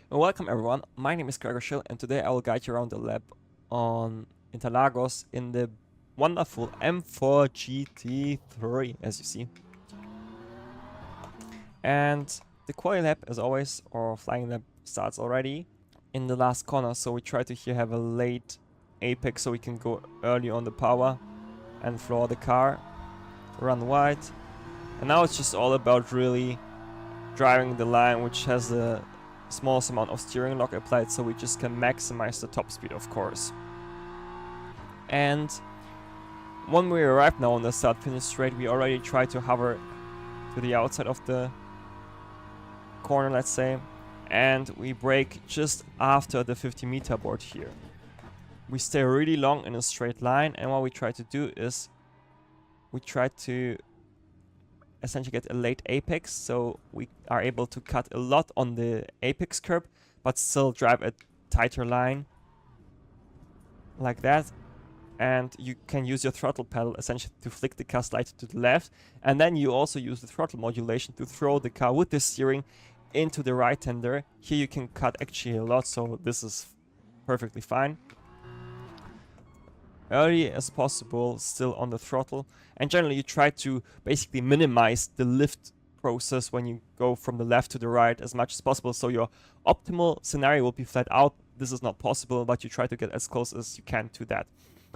Welcome everyone, my name is Gregor Schill and today I will guide you around the lab on Interlagos in the wonderful M4 GT3 as you see. And the quali lap as always, or flying lap, starts already in the last corner, so we try to here have a late apex so we can go early on the power and floor the car, run wide. And now it's just all about really driving the line, which has a smallest amount of steering lock applied, so we just can maximize the top speed, of course. And when we arrive now on the start finish straight, we already try to hover to the outside of the corner, let's say, and we brake just after the 50-meter board here. We stay really long in a straight line, and what we try to do is we try to essentially get a late apex, so we are able to cut a lot on the apex curb but still drive a tighter line like that. And you can use your throttle pedal essentially to flick the car slightly to the left, and then you also use the throttle modulation to throw the car with the steering into the right hander. Here you can cut actually a lot, so this is perfectly fine. Early as possible, still on the throttle, and generally you try to basically minimize the lift process when you go from the left to the right as much as possible, so your optimal scenario will be flat out. This is not possible, but you try to get as close as you can to that.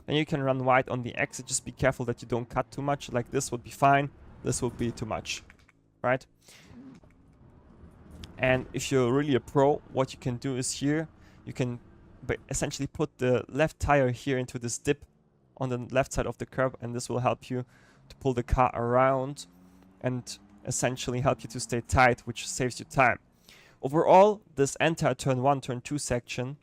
Then you can run wide on the exit. Just be careful that you don't cut too much. Like this would be fine, this would be too much, right? And if you're really a pro, what you can do is here you can essentially put the left tire here into this dip on the left side of the curb, and this will help you to pull the car around and essentially help you to stay tight, which saves you time. Overall, this entire turn 1, turn 2 section,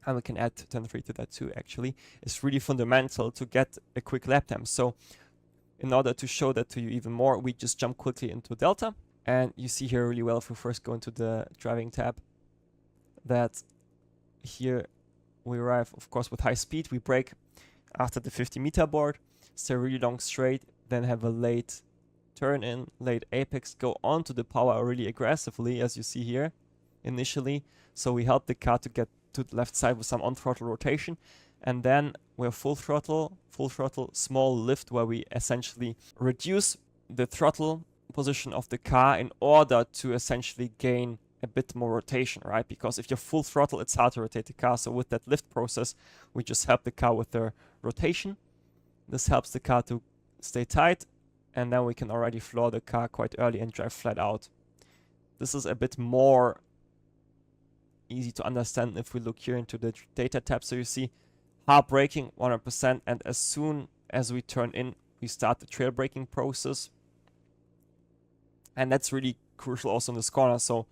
and we can add turn 3 to that too actually, is really fundamental to get a quick lap time. So in order to show that to you even more, we just jump quickly into Delta, and you see here really well if we first go into the driving tab that here we arrive, of course, with high speed. We brake after the 50-meter board, stay really long straight, then have a late turn in, late apex, go onto the power really aggressively, as you see here, initially. So we help the car to get to the left side with some on-throttle rotation, and then we're full throttle, small lift, where we essentially reduce the throttle position of the car in order to essentially gain a bit more rotation, right? Because if you're full throttle, it's hard to rotate the car. So with that lift process, we just help the car with the rotation. This helps the car to stay tight, and then we can already floor the car quite early and drive flat out. This is a bit more easy to understand if we look here into the data tab. So you see hard braking 100%, and as soon as we turn in, we start the trail braking process. And that's really crucial also in this corner. So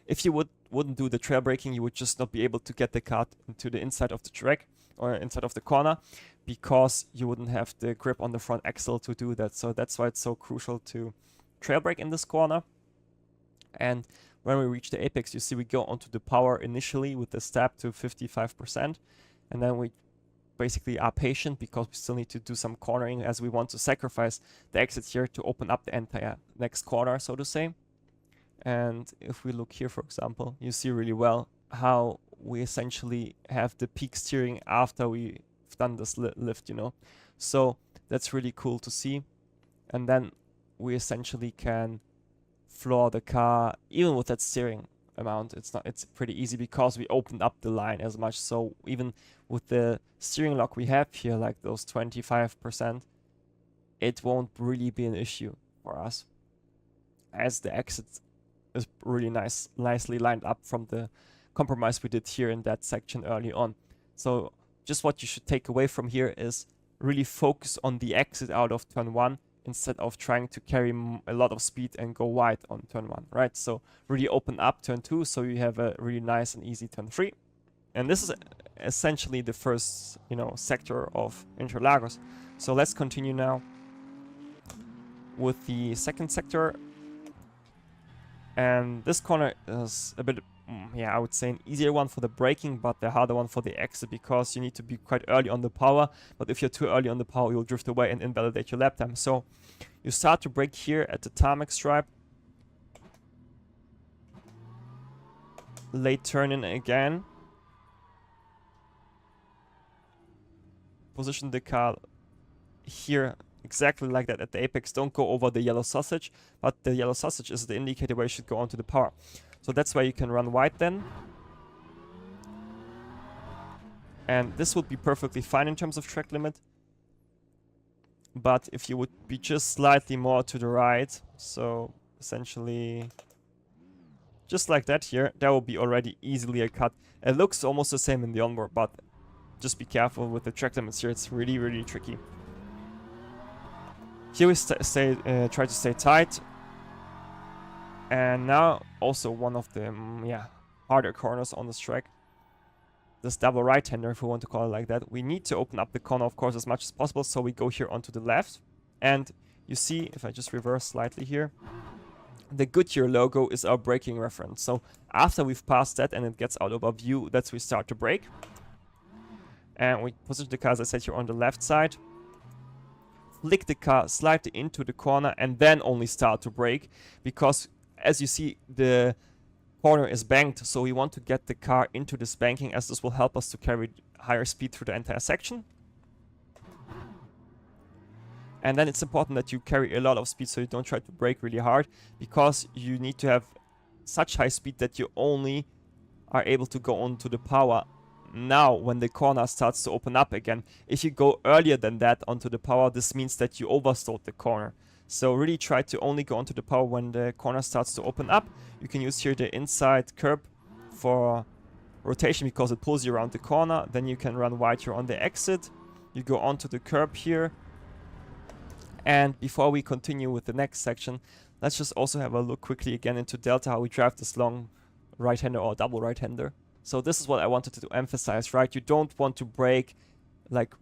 if you wouldn't do the trail braking, you would just not be able to get the car into the inside of the track or inside of the corner, because you wouldn't have the grip on the front axle to do that. So that's why it's so crucial to trail brake in this corner. And when we reach the apex, you see we go onto the power initially with the step to 55%, and then we basically are patient because we still need to do some cornering, as we want to sacrifice the exit here to open up the entire next corner, so to say. And if we look here, for example, you see really well how we essentially have the peak steering after we've done this lift, you know. So that's really cool to see. And then we essentially can floor the car even with that steering amount. It's pretty easy because we opened up the line as much. So even with the steering lock we have here, like those 25%, it won't really be an issue for us, as the exit is really nicely lined up from the compromise we did here in that section early on. So just what you should take away from here is really focus on the exit out of turn 1 instead of trying to carry a lot of speed and go wide on turn 1, right? So really open up turn 2 so you have a really nice and easy turn 3. And this is essentially the first, sector of Interlagos. So let's continue now with the second sector. And this corner is a bit, I would say an easier one for the braking, but the harder one for the exit, because you need to be quite early on the power. But if you're too early on the power, you'll drift away and invalidate your lap time. So you start to brake here at the tarmac stripe. late turn in again. Position the car here exactly like that at the apex. Don't go over the yellow sausage, but the yellow sausage is the indicator where you should go onto the power. So that's why you can run wide then. And this would be perfectly fine in terms of track limit. But if you would be just slightly more to the right, so essentially just like that here, that will be already easily a cut. It looks almost the same in the onboard, but just be careful with the track limits here. It's really, really tricky. Here we try to stay tight. And now also one of the harder corners on this track. This double right-hander, if we want to call it like that. We need to open up the corner, of course, as much as possible. So we go here onto the left. And you see, if I just reverse slightly here, the Goodyear logo is our braking reference. So after we've passed that and it gets out of our view, that's we start to brake. And we position the car, as I said, here on the left side. Flick the car slightly into the corner and then only start to brake. Because, as you see, the corner is banked, so we want to get the car into this banking, as this will help us to carry higher speed through the entire section. And then it's important that you carry a lot of speed, so you don't try to brake really hard, because you need to have such high speed that you only are able to go onto the power now when the corner starts to open up again. If you go earlier than that onto the power, this means that you overstalled the corner. So really try to only go onto the power when the corner starts to open up. You can use here the inside curb for rotation because it pulls you around the corner. Then you can run wide here on the exit. You go onto the curb here. And before we continue with the next section, let's just also have a look quickly again into Delta, how we drive this long right-hander or double right-hander. So this is what I wanted to emphasize, right? You don't want to brake like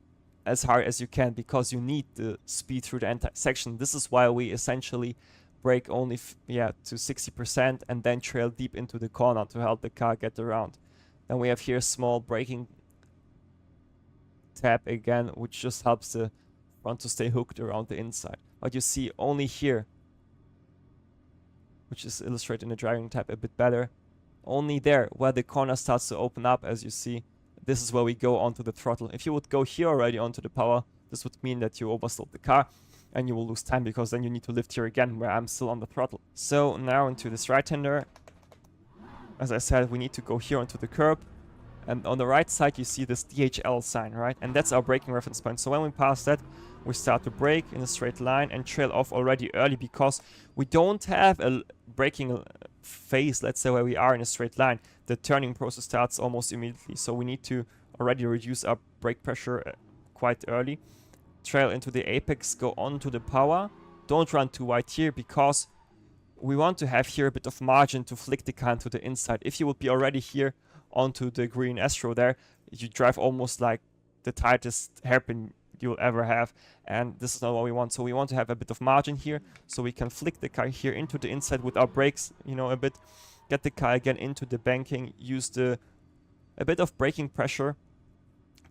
as hard as you can because you need the speed through the entire section. This is why we essentially brake only to 60% and then trail deep into the corner to help the car get around. Then we have here a small braking tab again, which just helps the front to stay hooked around the inside. But you see only here, which is illustrated in the driving tab a bit better, only there where the corner starts to open up, as you see, this is where we go onto the throttle. If you would go here already onto the power, this would mean that you overstalled the car and you will lose time because then you need to lift here again where I'm still on the throttle. So now into this right-hander. As I said, we need to go here onto the curb. And on the right side, you see this DHL sign, right? And that's our braking reference point. So when we pass that, we start to brake in a straight line and trail off already early because we don't have a braking phase, let's say, where we are in a straight line. The turning process starts almost immediately. So we need to already reduce our brake pressure quite early. Trail into the apex, go on to the power. Don't run too wide here because we want to have here a bit of margin to flick the car into the inside. If you would be already here onto the green Astro there, you drive almost like the tightest hairpin you'll ever have, and this is not what we want. So we want to have a bit of margin here so we can flick the car here into the inside with our brakes, you know, a bit, get the car again into the banking, use a bit of braking pressure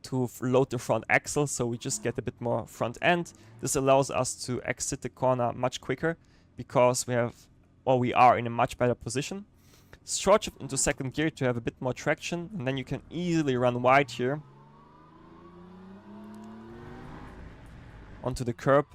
to load the front axle, so we just get a bit more front end. This allows us to exit the corner much quicker because we are in a much better position. Short shift into second gear to have a bit more traction, and then you can easily run wide here onto the curb.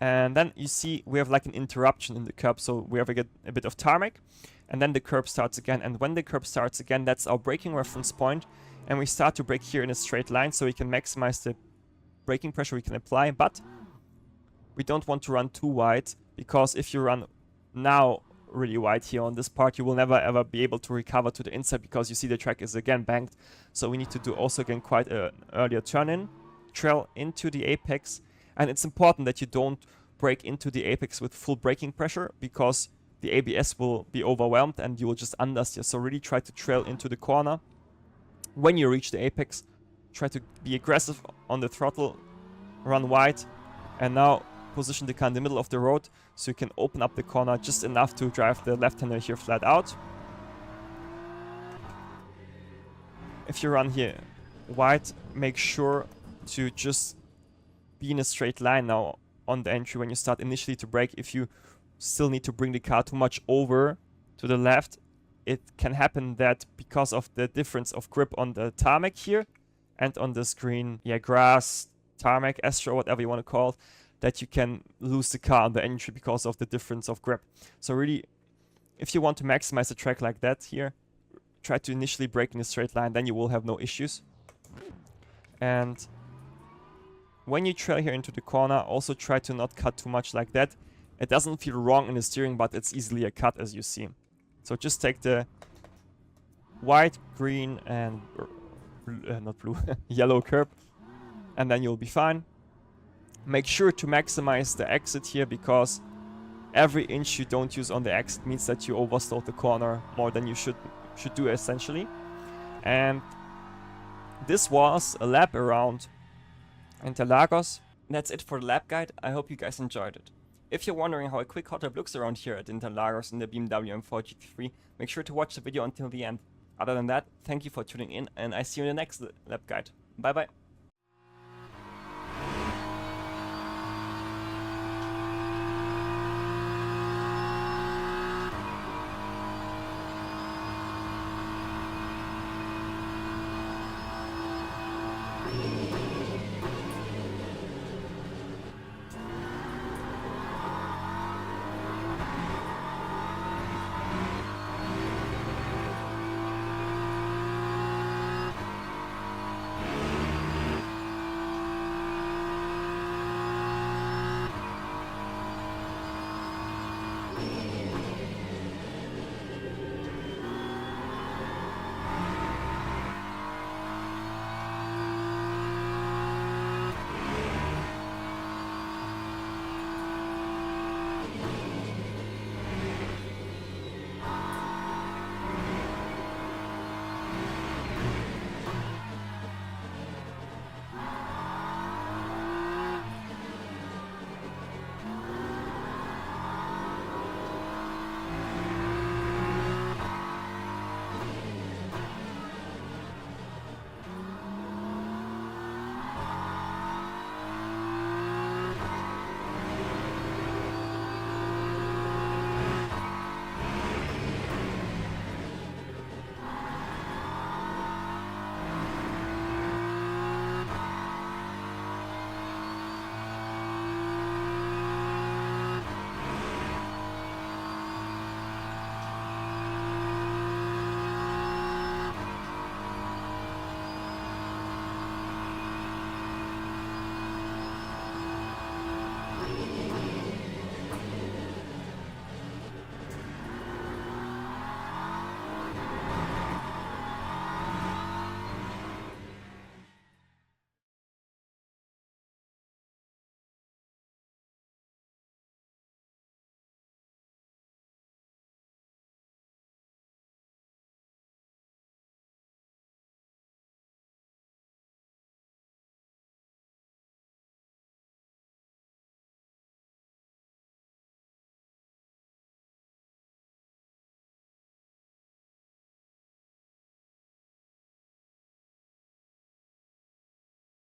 And then you see we have like an interruption in the curb, so we have a bit of tarmac, and then the curb starts again. And when the curb starts again, that's our braking reference point, and we start to brake here in a straight line so we can maximize the braking pressure we can apply. But we don't want to run too wide, because if you run now really wide here on this part, you will never ever be able to recover to the inside because you see the track is again banked. So we need to do also again quite an earlier turn in, trail into the apex. And it's important that you don't brake into the apex with full braking pressure because the ABS will be overwhelmed and you will just understeer. So really try to trail into the corner. When you reach the apex, try to be aggressive on the throttle, run wide, and now position the car in the middle of the road so you can open up the corner just enough to drive the left-hander here flat out. If you run here wide, make sure to just be in a straight line now on the entry when you start initially to brake. If you still need to bring the car too much over to the left, it can happen that because of the difference of grip on the tarmac here and on this green, grass, tarmac, Astro, whatever you want to call it, that you can lose the car on the entry because of the difference of grip. So really, if you want to maximize the track like that here, try to initially brake in a straight line, then you will have no issues. And when you trail here into the corner, also try to not cut too much like that. It doesn't feel wrong in the steering, but it's easily a cut, as you see. So just take the white, green, and not blue, yellow curb, and then you'll be fine. Make sure to maximize the exit here, because every inch you don't use on the exit means that you overstalled the corner more than you should do, essentially. And this was a lap around Interlagos. That's it for the lap guide. I hope you guys enjoyed it. If you're wondering how a quick hot lap looks around here at Interlagos in the BMW M4 GT3, make sure to watch the video until the end. Other than that, thank you for tuning in, and I see you in the next lap guide. Bye bye.